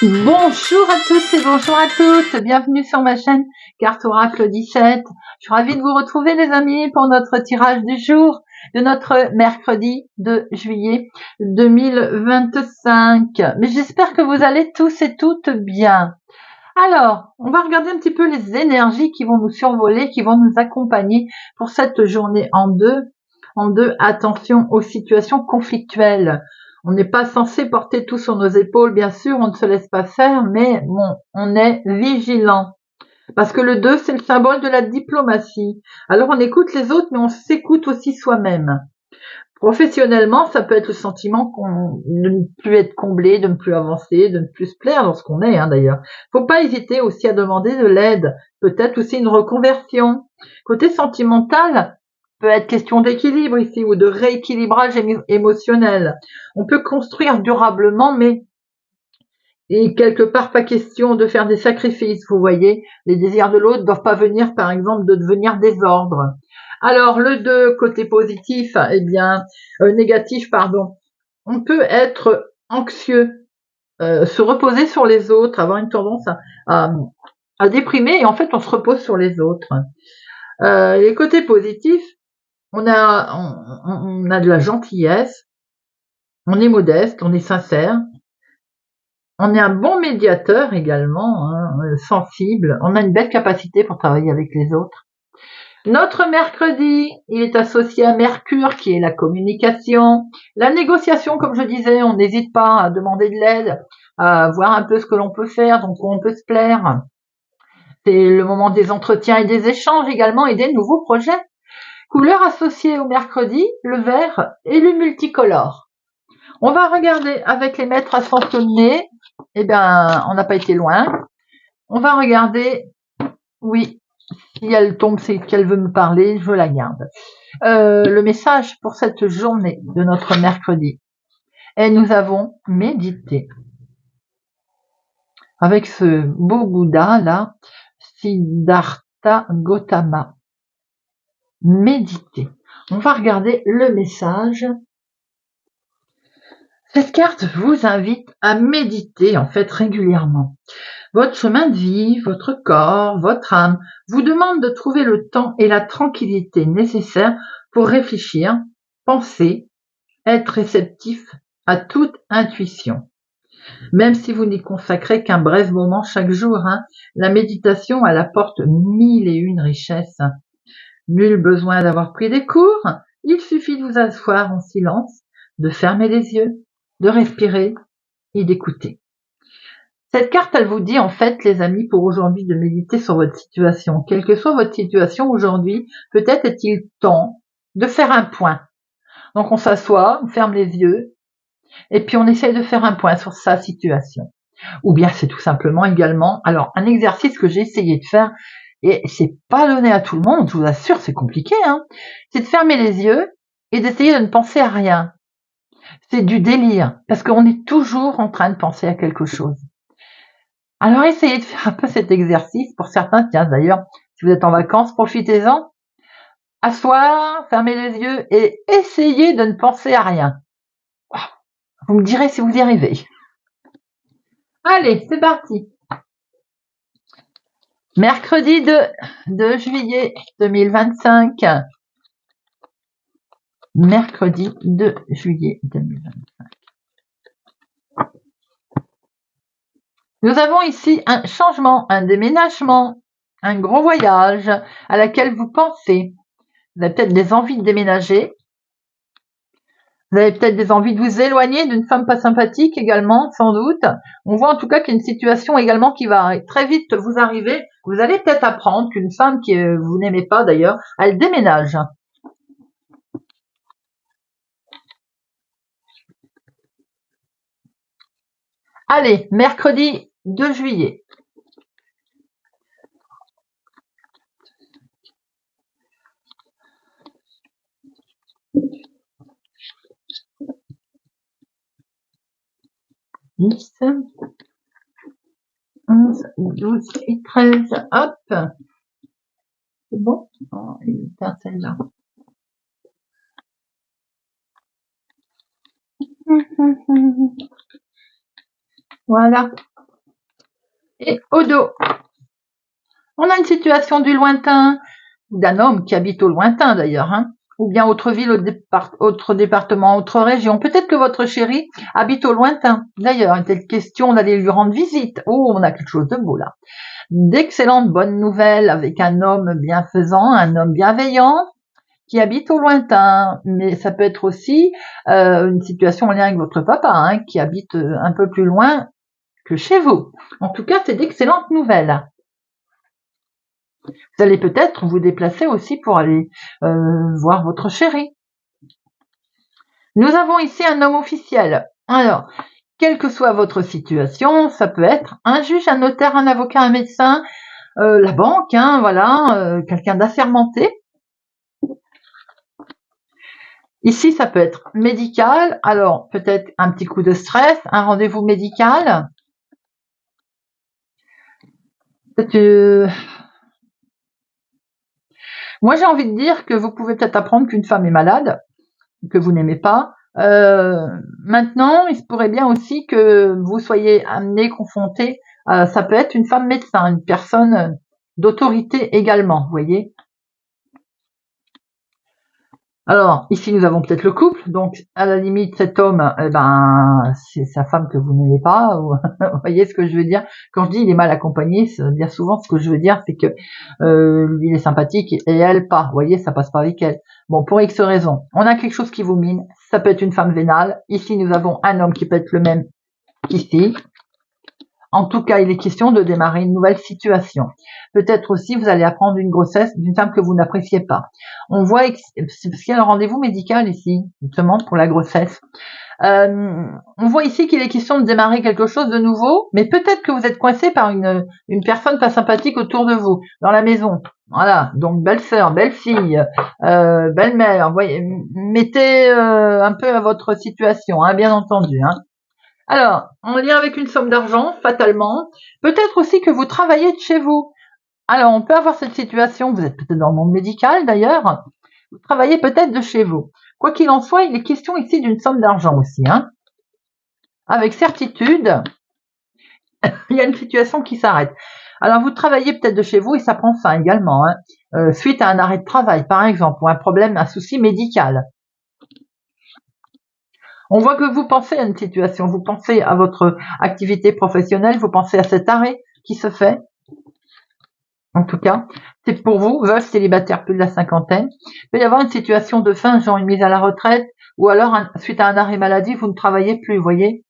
Bonjour à tous et bonjour à toutes, bienvenue sur ma chaîne Carte Oracle 17. Je suis ravie de vous retrouver les amis pour notre tirage du jour de notre mercredi 2 juillet 2025. Mais j'espère que vous allez tous et toutes bien. Alors, on va regarder un petit peu les énergies qui vont nous survoler, qui vont nous accompagner pour cette journée en deux. Attention aux situations conflictuelles. On n'est pas censé porter tout sur nos épaules, bien sûr, on ne se laisse pas faire, mais bon, on est vigilant. Parce que le 2, c'est le symbole de la diplomatie. Alors on écoute les autres, mais on s'écoute aussi soi-même. Professionnellement, ça peut être le sentiment de ne plus être comblé, de ne plus avancer, de ne plus se plaire dans ce qu'on est, d'ailleurs. Faut pas hésiter aussi à demander de l'aide, peut-être aussi une reconversion. Côté sentimental, peut être question d'équilibre ici ou de rééquilibrage émotionnel. On peut construire durablement, mais et quelque part pas question de faire des sacrifices, vous voyez. Les désirs de l'autre ne doivent pas venir, par exemple, de devenir désordre. Alors, le 2, côté positif, négatif, pardon. On peut être anxieux, se reposer sur les autres, avoir une tendance à déprimer, et en fait, on se repose sur les autres. Les côtés positifs, on a de la gentillesse, on est modeste, on est sincère, on est un bon médiateur également, sensible, on a une belle capacité pour travailler avec les autres. Notre mercredi, il est associé à Mercure qui est la communication, la négociation, comme je disais, on n'hésite pas à demander de l'aide, à voir un peu ce que l'on peut faire, donc où on peut se plaire. C'est le moment des entretiens et des échanges également et des nouveaux projets. Couleurs associées au mercredi, le vert et le multicolore. On va regarder avec les maîtres ascensionnés. On n'a pas été loin. On va regarder, oui, si elle tombe, c'est qu'elle veut me parler, je la garde. Le message pour cette journée de notre mercredi. Et nous avons médité avec ce beau Bouddha là, Siddhartha Gautama. Méditer. On va regarder le message. Cette carte vous invite à méditer en fait régulièrement. Votre chemin de vie, votre corps, votre âme vous demande de trouver le temps et la tranquillité nécessaires pour réfléchir, penser, être réceptif à toute intuition. Même si vous n'y consacrez qu'un bref moment chaque jour, la méditation elle apporte 1001 richesses. Nul besoin d'avoir pris des cours, il suffit de vous asseoir en silence, de fermer les yeux, de respirer et d'écouter. Cette carte, elle vous dit en fait, les amis, pour aujourd'hui, de méditer sur votre situation. Quelle que soit votre situation aujourd'hui, peut-être est-il temps de faire un point. Donc on s'assoit, on ferme les yeux, et puis on essaye de faire un point sur sa situation. Ou bien c'est tout simplement également, alors un exercice que j'ai essayé de faire, et c'est pas donné à tout le monde, je vous assure, c'est compliqué, c'est de fermer les yeux et d'essayer de ne penser à rien. C'est du délire, parce qu'on est toujours en train de penser à quelque chose. Alors essayez de faire un peu cet exercice. Pour certains, tiens d'ailleurs, si vous êtes en vacances, profitez-en. Asseoir, fermez les yeux et essayez de ne penser à rien. Vous me direz si vous y arrivez. Allez, c'est parti. Mercredi 2 juillet 2025. Mercredi 2 juillet 2025. Nous avons ici un changement, un déménagement, un gros voyage à laquelle vous pensez. Vous avez peut-être des envies de déménager. Vous avez peut-être des envies de vous éloigner d'une femme pas sympathique également, sans doute. On voit en tout cas qu'il y a une situation également qui va très vite vous arriver. Vous allez peut-être apprendre qu'une femme que vous n'aimez pas d'ailleurs, elle déménage. Allez, mercredi 2 juillet. Dix, 11, 12 et 13. Hop. C'est bon? Oh, il éteint celle-là. Voilà. Et au dos, on a une situation du lointain, d'un homme qui habite au lointain d'ailleurs, hein, ou bien autre ville, autre département, autre région. Peut-être que votre chéri habite au lointain. D'ailleurs, une telle question d'aller lui rendre visite. Oh, on a quelque chose de beau là. D'excellentes bonnes nouvelles avec un homme bienfaisant, un homme bienveillant qui habite au lointain. Mais ça peut être aussi une situation en lien avec votre papa, hein, qui habite un peu plus loin que chez vous. En tout cas, c'est d'excellentes nouvelles. Vous allez peut-être vous déplacer aussi pour aller voir votre chéri. Nous avons ici un homme officiel. Alors, quelle que soit votre situation, ça peut être un juge, un notaire, un avocat, un médecin, la banque, hein, voilà, quelqu'un d'assermenté. Ici, ça peut être médical. Alors, peut-être un petit coup de stress, un rendez-vous médical. Moi, j'ai envie de dire que vous pouvez peut-être apprendre qu'une femme est malade, que vous n'aimez pas. Maintenant, il se pourrait bien aussi que vous soyez amené, confronté. Ça peut être une femme médecin, une personne d'autorité également, vous voyez. Alors, ici, nous avons peut-être le couple. Donc, à la limite, cet homme, c'est sa femme que vous n'aimez pas. Ou, vous voyez ce que je veux dire? Quand je dis il est mal accompagné, bien souvent, ce que je veux dire, c'est que lui, il est sympathique et elle pas. Vous voyez, ça passe pas avec elle. Bon, pour X raisons, on a quelque chose qui vous mine. Ça peut être une femme vénale. Ici, nous avons un homme qui peut être le même qu'ici. En tout cas, il est question de démarrer une nouvelle situation. Peut-être aussi, vous allez apprendre une grossesse d'une femme que vous n'appréciez pas. On voit, parce qu'il y a un rendez-vous médical ici, justement, pour la grossesse. On voit ici qu'il est question de démarrer quelque chose de nouveau, mais peut-être que vous êtes coincé par une personne pas sympathique autour de vous, dans la maison. Voilà, donc belle-sœur, belle-fille, belle-mère, voyez, mettez un peu à votre situation, hein, bien entendu. Hein. Alors, en lien avec une somme d'argent, fatalement, peut-être aussi que vous travaillez de chez vous. Alors, on peut avoir cette situation, vous êtes peut-être dans le monde médical d'ailleurs, vous travaillez peut-être de chez vous. Quoi qu'il en soit, il est question ici d'une somme d'argent aussi. Hein. Avec certitude, il y a une situation qui s'arrête. Alors, vous travaillez peut-être de chez vous et ça prend fin également, hein, suite à un arrêt de travail, par exemple, ou un problème, un souci médical. On voit que vous pensez à une situation, vous pensez à votre activité professionnelle, vous pensez à cet arrêt qui se fait. En tout cas, c'est pour vous, veuf, célibataire, plus de la cinquantaine. Il peut y avoir une situation de fin, genre une mise à la retraite, ou alors, suite à un arrêt maladie, vous ne travaillez plus, vous voyez.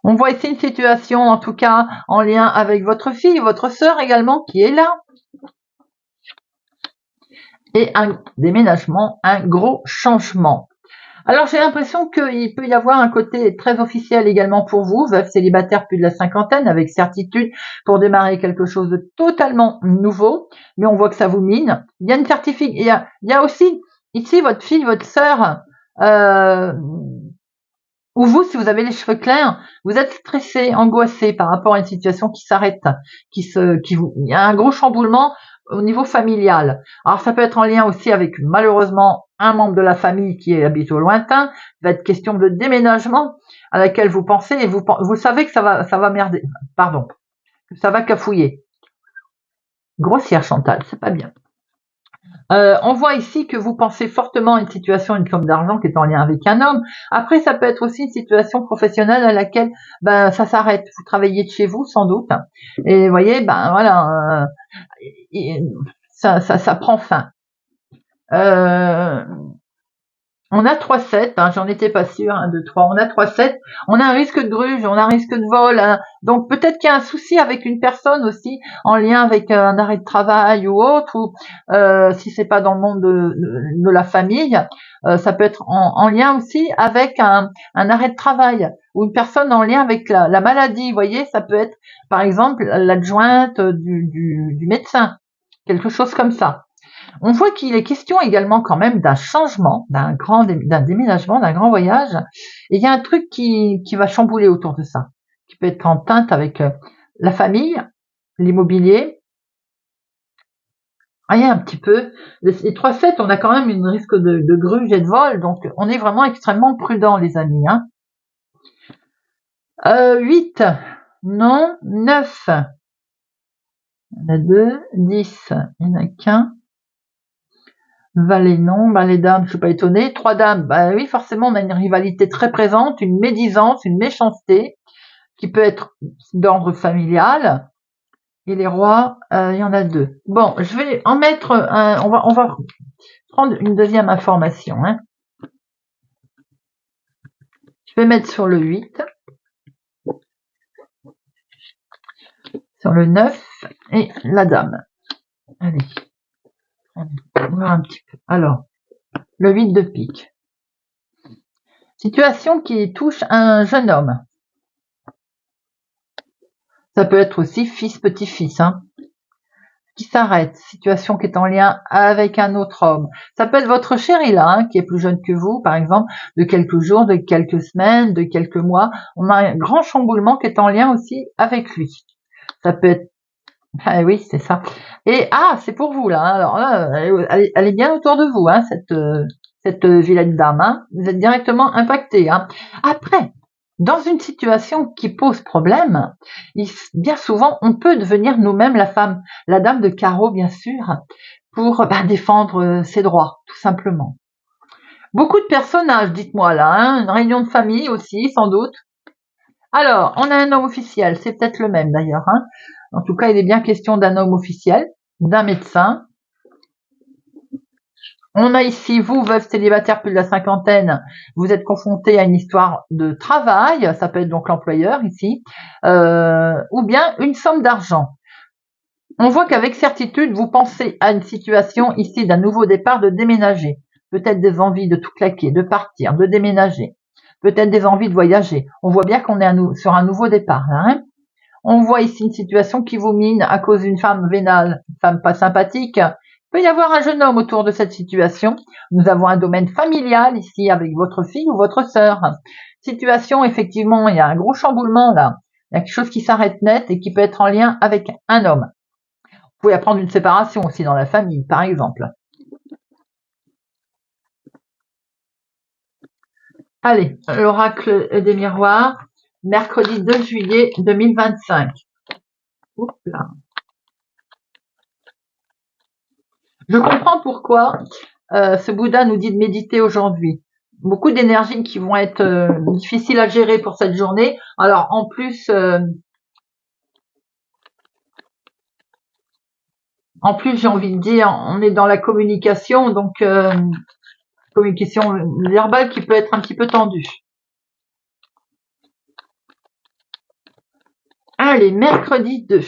On voit ici une situation, en tout cas, en lien avec votre fille, votre sœur également, qui est là. Et un déménagement, un gros changement. Alors j'ai l'impression qu'il peut y avoir un côté très officiel également pour vous, veuf célibataire plus de la cinquantaine, avec certitude pour démarrer quelque chose de totalement nouveau, mais on voit que ça vous mine. Il y a une certification, il y a aussi ici votre fille, votre sœur, ou vous, si vous avez les cheveux clairs, vous êtes stressé, angoissé par rapport à une situation qui s'arrête, il y a un gros chamboulement au niveau familial. Alors ça peut être en lien aussi avec malheureusement un membre de la famille qui habite au lointain. Il va être question de déménagement à laquelle vous pensez et vous savez que ça va merder, pardon, que ça va cafouiller. Grossière Chantal, c'est pas bien. On voit ici que vous pensez fortement à une situation, une somme d'argent qui est en lien avec un homme. Après, ça peut être aussi une situation professionnelle à laquelle ça s'arrête. Vous travaillez de chez vous, sans doute. Et vous voyez, voilà, ça prend fin. On a 3-7, hein, j'en étais pas sûre, 1, 2, 3, on a 3-7, on a un risque de gruge, on a un risque de vol, hein, donc peut-être qu'il y a un souci avec une personne aussi, en lien avec un arrêt de travail ou autre, ou si c'est pas dans le monde de la famille, ça peut être en lien aussi avec un arrêt de travail, ou une personne en lien avec la maladie, vous voyez, ça peut être par exemple l'adjointe du médecin, quelque chose comme ça. On voit qu'il est question également quand même d'un changement, d'un déménagement, d'un grand voyage. Et il y a un truc qui va chambouler autour de ça, qui peut être en teinte avec la famille, l'immobilier. Il y a un petit peu. Les 3-7, on a quand même un risque de gruge et de vol, donc on est vraiment extrêmement prudent, les amis. Hein. 8, non. 9, il y en a 2. 10, il n'y en a qu'un. Valet, non. Valet dames, je suis pas étonnée. 3 dames, bah oui, forcément, on a une rivalité très présente, une médisance, une méchanceté, qui peut être d'ordre familial. Et les rois, il y en a 2. Bon, je vais en mettre on va prendre une deuxième information, hein. Je vais mettre sur le 8, sur le 9 et la dame. Allez, on va voir un petit peu. Alors, le 8 de pique. Situation qui touche un jeune homme. Ça peut être aussi fils, petit-fils, hein, qui s'arrête. Situation qui est en lien avec un autre homme. Ça peut être votre chéri là, hein, qui est plus jeune que vous, par exemple, de quelques jours, de quelques semaines, de quelques mois. On a un grand chamboulement qui est en lien aussi avec lui. Ça peut être... Ah oui, c'est ça. Et c'est pour vous là. Alors là, elle est bien autour de vous, hein, cette vilaine dame. Hein. Vous êtes directement impacté. Hein. Après, dans une situation qui pose problème, bien souvent, on peut devenir nous-mêmes la femme, la dame de carreau, bien sûr, pour défendre ses droits, tout simplement. Beaucoup de personnages, dites-moi là, hein, une réunion de famille aussi, sans doute. Alors, on a un homme officiel, c'est peut-être le même d'ailleurs. Hein. En tout cas, il est bien question d'un homme officiel, d'un médecin. On a ici, vous, veuve célibataire plus de la cinquantaine, vous êtes confronté à une histoire de travail, ça peut être donc l'employeur ici, ou bien une somme d'argent. On voit qu'avec certitude, vous pensez à une situation ici d'un nouveau départ, de déménager. Peut-être des envies de tout claquer, de partir, de déménager. Peut-être des envies de voyager. On voit bien qu'on est sur un nouveau départ. Hein. On voit ici une situation qui vous mine à cause d'une femme vénale, une femme pas sympathique. Il peut y avoir un jeune homme autour de cette situation. Nous avons un domaine familial ici avec votre fille ou votre sœur. Situation, effectivement, il y a un gros chamboulement là. Il y a quelque chose qui s'arrête net et qui peut être en lien avec un homme. Vous pouvez apprendre une séparation aussi dans la famille, par exemple. Allez, l'oracle des miroirs, mercredi 2 juillet 2025. Oups là. Je comprends pourquoi ce Bouddha nous dit de méditer aujourd'hui. Beaucoup d'énergies qui vont être difficiles à gérer pour cette journée. Alors en plus, j'ai envie de dire, on est dans la communication, donc communication verbale qui peut être un petit peu tendue. Allez, mercredi 2.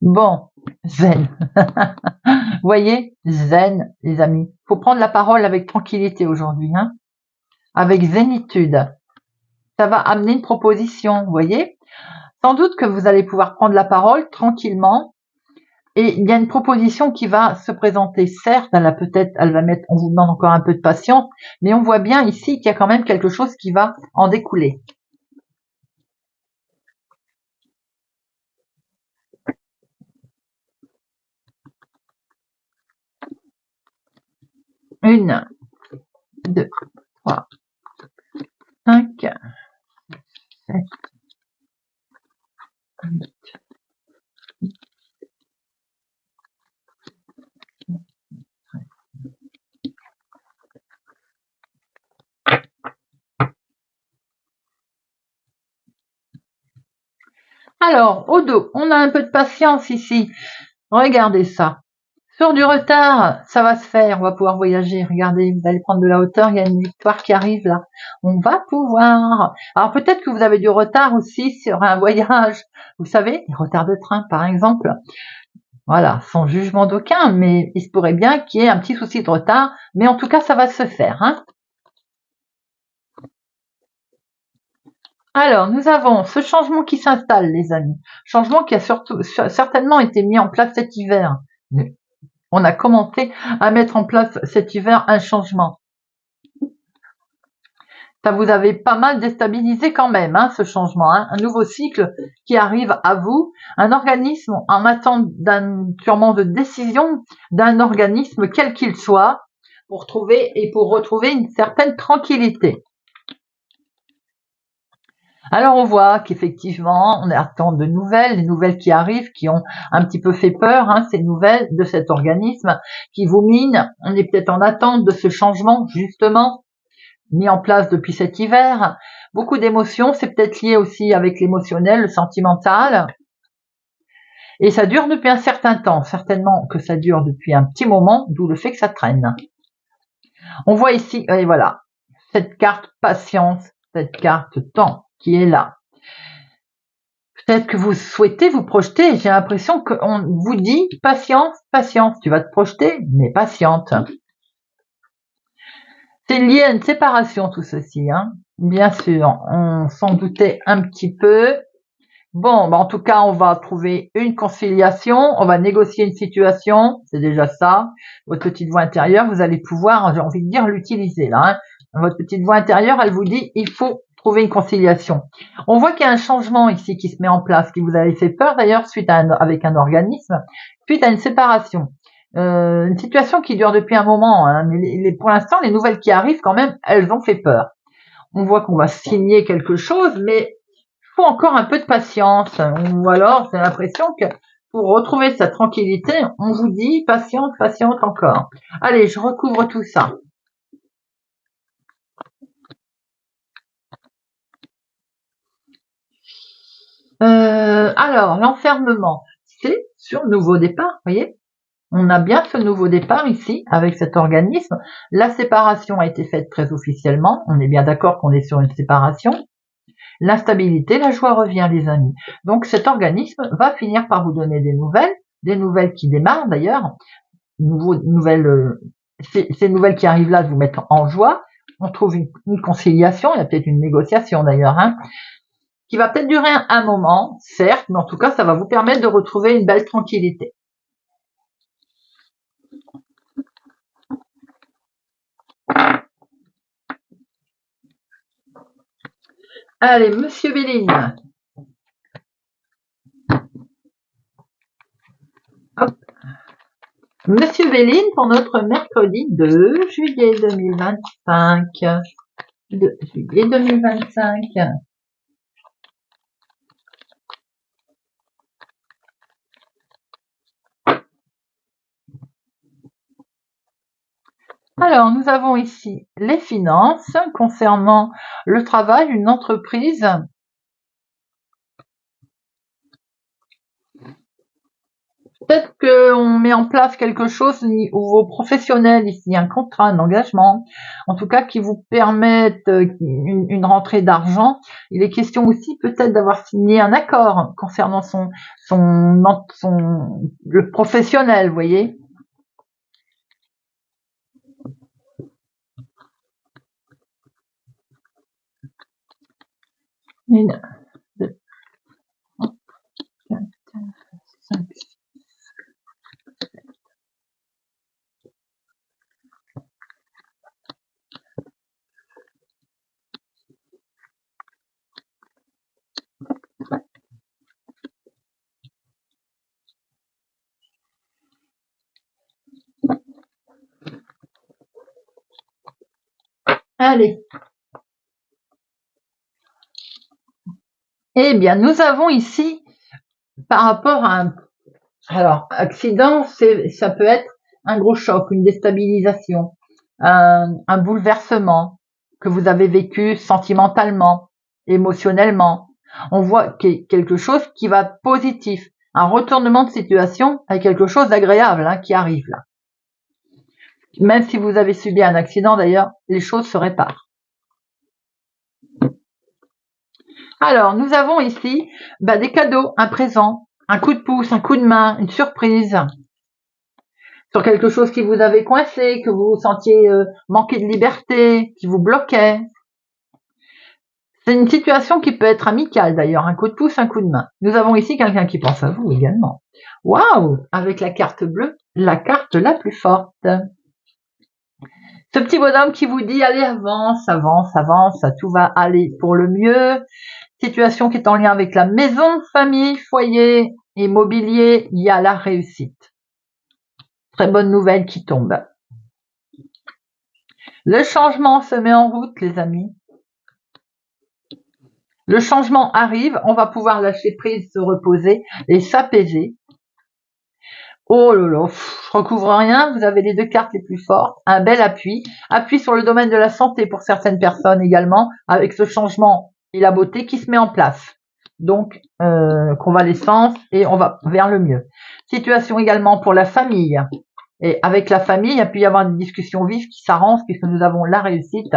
Bon, zen. Vous voyez, zen, les amis. Faut prendre la parole avec tranquillité aujourd'hui, hein, avec zénitude. Ça va amener une proposition, vous voyez. Sans doute que vous allez pouvoir prendre la parole tranquillement. Et il y a une proposition qui va se présenter. Certes, on vous demande encore un peu de patience, mais on voit bien ici qu'il y a quand même quelque chose qui va en découler. Une, 2, 3, 5, 7, 8. Alors, au dos, on a un peu de patience ici. Regardez ça. Sur du retard, ça va se faire, on va pouvoir voyager. Regardez, vous allez prendre de la hauteur, il y a une victoire qui arrive là. On va pouvoir. Alors peut-être que vous avez du retard aussi sur un voyage. Vous savez, les retards de train par exemple. Voilà, sans jugement d'aucun, mais il se pourrait bien qu'il y ait un petit souci de retard, mais en tout cas ça va se faire. Hein. Alors, nous avons ce changement qui s'installe, les amis. Changement qui a certainement été mis en place cet hiver. On a commencé à mettre en place cet hiver un changement. Ça vous avait pas mal déstabilisé quand même, hein, ce changement. Hein. Un nouveau cycle qui arrive à vous. Un organisme en attente sûrement de décision d'un organisme, quel qu'il soit, pour retrouver une certaine tranquillité. Alors on voit qu'effectivement, on attend de nouvelles, les nouvelles qui arrivent, qui ont un petit peu fait peur, hein, ces nouvelles de cet organisme qui vous mine. On est peut-être en attente de ce changement, justement, mis en place depuis cet hiver. Beaucoup d'émotions, c'est peut-être lié aussi avec l'émotionnel, le sentimental. Et ça dure depuis un certain temps, certainement que ça dure depuis un petit moment, d'où le fait que ça traîne. On voit ici, et voilà, cette carte patience, cette carte temps qui est là. Peut-être que vous souhaitez vous projeter, j'ai l'impression qu'on vous dit patience, patience, tu vas te projeter, mais patiente. C'est lié à une séparation tout ceci, hein. Bien sûr, on s'en doutait un petit peu. Bon, en tout cas, on va trouver une conciliation, on va négocier une situation, c'est déjà ça. Votre petite voix intérieure, vous allez pouvoir, j'ai envie de dire, l'utiliser là, hein. Votre petite voix intérieure, elle vous dit, il faut trouver une conciliation. On voit qu'il y a un changement ici qui se met en place, qui vous avait fait peur d'ailleurs avec un organisme, suite à une séparation. Une situation qui dure depuis un moment, hein, mais pour l'instant, les nouvelles qui arrivent quand même, elles ont fait peur. On voit qu'on va signer quelque chose, mais faut encore un peu de patience. Ou alors, j'ai l'impression que pour retrouver sa tranquillité, on vous dit patiente, patiente encore. Allez, je recouvre tout ça. Alors, l'enfermement, c'est sur le nouveau départ, vous voyez. On a bien ce nouveau départ ici avec cet organisme. La séparation a été faite très officiellement. On est bien d'accord qu'on est sur une séparation. L'instabilité, la joie revient, les amis. Donc cet organisme va finir par vous donner des nouvelles qui démarrent d'ailleurs, ces nouvelles qui arrivent là vous mettent en joie. On trouve une conciliation, il y a peut-être une négociation d'ailleurs, hein, qui va peut-être durer un moment, certes, mais en tout cas ça va vous permettre de retrouver une belle tranquillité. Allez, Monsieur Béline. Hop. Monsieur Béline pour notre mercredi 2 juillet 2025. 2 juillet 2025. Alors, nous avons ici les finances concernant le travail, une entreprise. Peut-être qu'on met en place quelque chose au niveau professionnel ici, un contrat, un engagement, en tout cas qui vous permette une rentrée d'argent. Il est question aussi peut-être d'avoir signé un accord concernant le professionnel, vous voyez. Une, deux, trois, quatre, cinq, allez. Eh bien, nous avons ici, par rapport à alors, accident, ça peut être un gros choc, une déstabilisation, un bouleversement que vous avez vécu sentimentalement, émotionnellement. On voit quelque chose qui va positif, un retournement de situation avec quelque chose d'agréable, hein, qui arrive là. Même si vous avez subi un accident d'ailleurs, les choses se réparent. Alors, nous avons ici des cadeaux, un présent, un coup de pouce, un coup de main, une surprise sur quelque chose qui vous avait coincé, que vous vous sentiez manquer de liberté, qui vous bloquait. C'est une situation qui peut être amicale d'ailleurs, un coup de pouce, un coup de main. Nous avons ici quelqu'un qui pense à vous également. Waouh! Avec la carte bleue, la carte la plus forte. Ce petit bonhomme qui vous dit allez, avance, avance, avance, tout va aller pour le mieux. Situation qui est en lien avec la maison, famille, foyer, immobilier, il y a la réussite. Très bonne nouvelle qui tombe. Le changement se met en route, les amis. Le changement arrive, on va pouvoir lâcher prise, se reposer et s'apaiser. Oh là là, je recouvre rien, vous avez les 2 cartes les plus fortes, un bel appui. Appui sur le domaine de la santé pour certaines personnes également, avec ce changement et la beauté qui se met en place. Donc, convalescence et on va vers le mieux. Situation également pour la famille. Et avec la famille, il y a pu y avoir une discussion vive qui s'arrange puisque nous avons la réussite.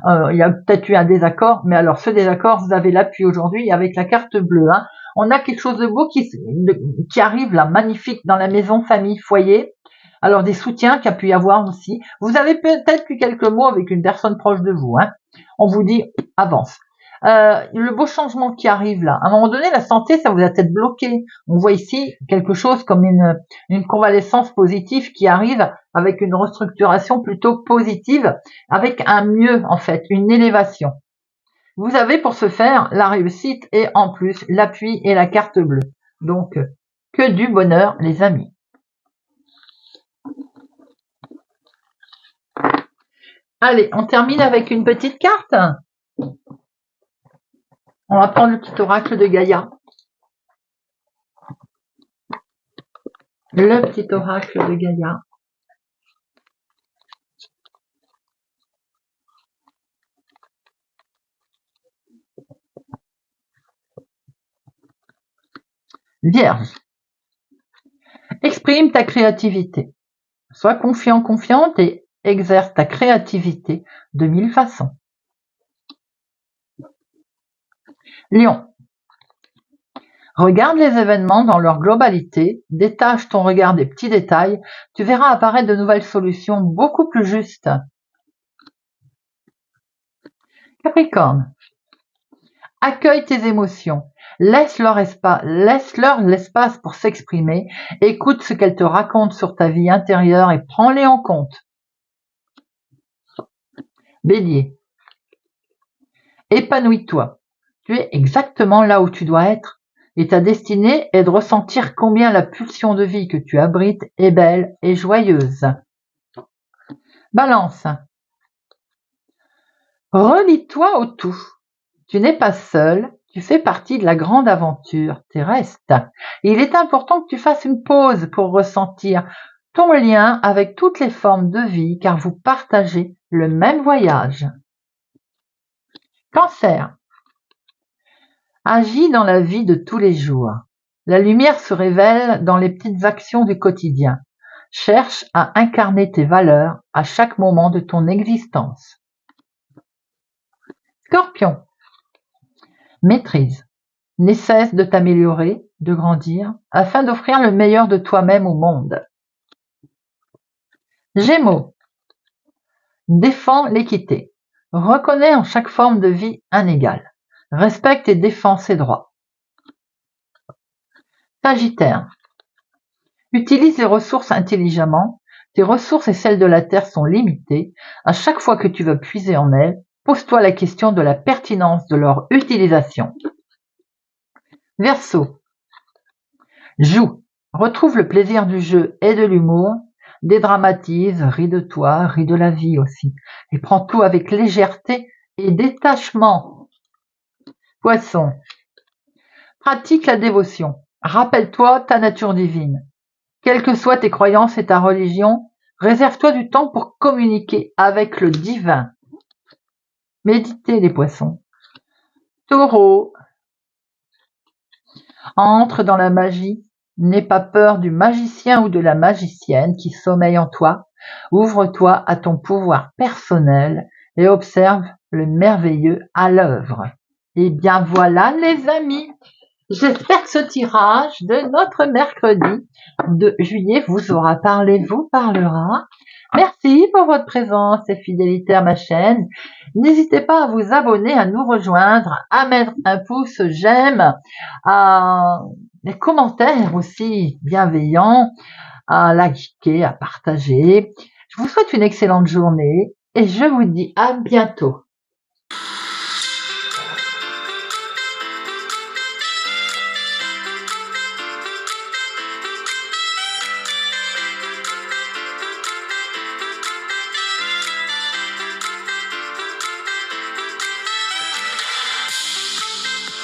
Il y a peut-être eu un désaccord, mais alors ce désaccord, vous avez l'appui aujourd'hui avec la carte bleue. Hein. On a quelque chose de beau qui arrive là, magnifique, dans la maison, famille, foyer. Alors des soutiens qu'il y a pu y avoir aussi. Vous avez peut-être eu quelques mots avec une personne proche de vous. Hein. On vous dit avance. Le beau changement qui arrive là. À un moment donné, la santé, ça vous a peut-être bloqué. On voit ici quelque chose comme une convalescence positive qui arrive avec une restructuration plutôt positive, avec un mieux en fait, une élévation. Vous avez pour ce faire la réussite et en plus l'appui et la carte bleue. Donc, que du bonheur les amis. Allez, on termine avec une petite carte. On va prendre le petit oracle de Gaïa. Le petit oracle de Gaïa. Vierge. Exprime ta créativité. Sois confiant, confiante et exerce ta créativité de 1000 façons. Lion. Regarde les événements dans leur globalité, détache ton regard des petits détails, tu verras apparaître de nouvelles solutions beaucoup plus justes. Capricorne. Accueille tes émotions, laisse-leur l'espace pour s'exprimer, écoute ce qu'elles te racontent sur ta vie intérieure et prends-les en compte. Bélier. Épanouis-toi, tu es exactement là où tu dois être. Et ta destinée est de ressentir combien la pulsion de vie que tu abrites est belle et joyeuse. Balance. Relie-toi au tout. Tu n'es pas seul, tu fais partie de la grande aventure terrestre. Il est important que tu fasses une pause pour ressentir ton lien avec toutes les formes de vie car vous partagez le même voyage. Cancer. Agis dans la vie de tous les jours. La lumière se révèle dans les petites actions du quotidien. Cherche à incarner tes valeurs à chaque moment de ton existence. Scorpion. Maîtrise. Ne cesse de t'améliorer, de grandir, afin d'offrir le meilleur de toi-même au monde. Gémeaux. Défends l'équité. Reconnais en chaque forme de vie un égal. Respecte et défends ses droits. Sagittaire. Utilise les ressources intelligemment. Tes ressources et celles de la Terre sont limitées. À chaque fois que tu vas puiser en elles, pose-toi la question de la pertinence de leur utilisation. Verseau. Joue. Retrouve le plaisir du jeu et de l'humour. Dédramatise, ris de toi, ris de la vie aussi. Et prends tout avec légèreté et détachement. Poisson. Pratique la dévotion. Rappelle-toi ta nature divine. Quelles que soient tes croyances et ta religion, réserve-toi du temps pour communiquer avec le divin. Méditez les poissons. Taureau. Entre dans la magie. N'aie pas peur du magicien ou de la magicienne qui sommeille en toi. Ouvre-toi à ton pouvoir personnel et observe le merveilleux à l'œuvre. Et bien voilà les amis, j'espère que ce tirage de notre mercredi de juillet vous aura parlé, vous parlera. Merci pour votre présence et fidélité à ma chaîne. N'hésitez pas à vous abonner, à nous rejoindre, à mettre un pouce j'aime, à des commentaires aussi bienveillants, à liker, à partager. Je vous souhaite une excellente journée et je vous dis à bientôt.